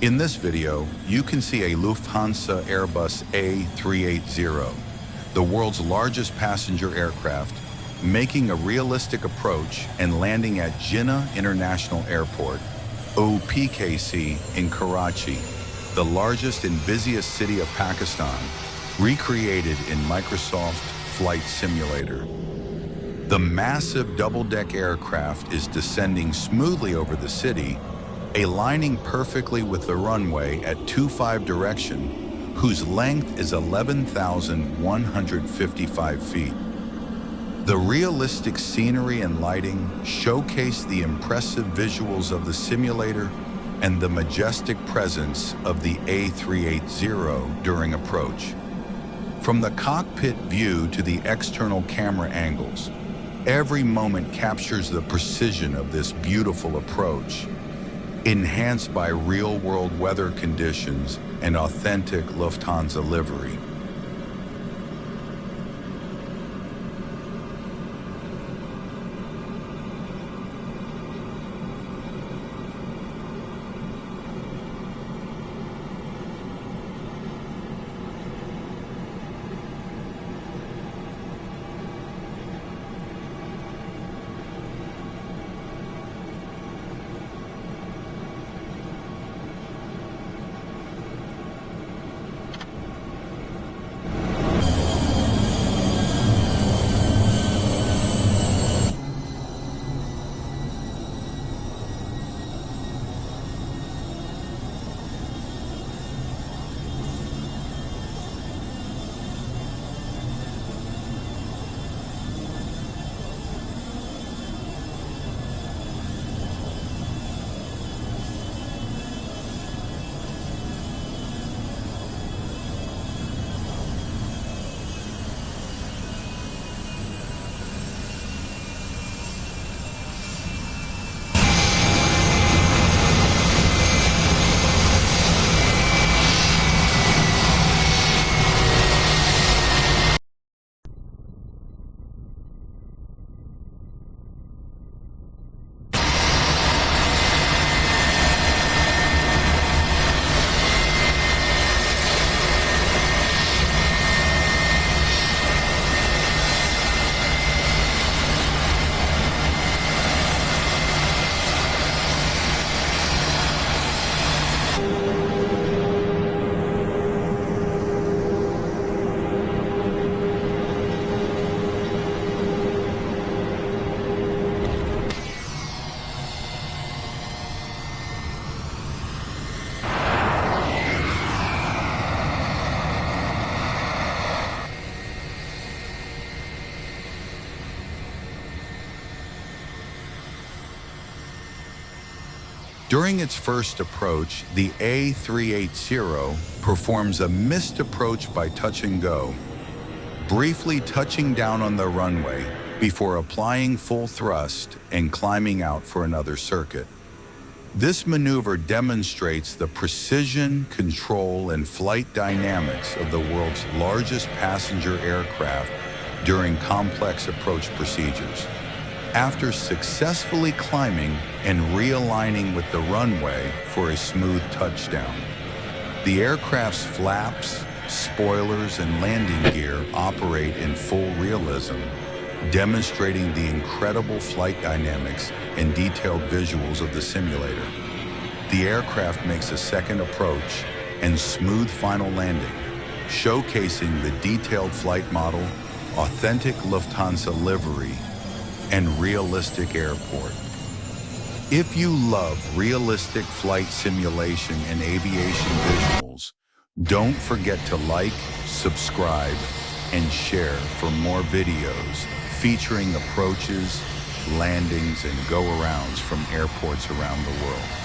In this video, you can see a Lufthansa Airbus A380, the world's largest passenger aircraft, making a realistic approach and landing at Jinnah International Airport, OPKC in Karachi, the largest and busiest city of Pakistan, recreated in Microsoft Flight Simulator. The massive double-deck aircraft is descending smoothly over the city, aligning perfectly with the runway at 25 direction, whose length is 11,155 feet. The realistic scenery and lighting showcase the impressive visuals of the simulator and the majestic presence of the A380 during approach. From the cockpit view to the external camera angles, every moment captures the precision of this beautiful approach, enhanced by real-world weather conditions and authentic Lufthansa livery. During its first approach, the A380 performs a missed approach by touch and go, briefly touching down on the runway before applying full thrust and climbing out for another circuit. This maneuver demonstrates the precision, control, and flight dynamics of the world's largest passenger aircraft during complex approach procedures. After successfully climbing and realigning with the runway for a smooth touchdown, the aircraft's flaps, spoilers, and landing gear operate in full realism, demonstrating the incredible flight dynamics and detailed visuals of the simulator. The aircraft makes a second approach and smooth final landing, showcasing the detailed flight model, authentic Lufthansa livery, and realistic airport. If you love realistic flight simulation and aviation visuals, don't forget to like, subscribe, and share for more videos featuring approaches, landings, and go-arounds from airports around the world.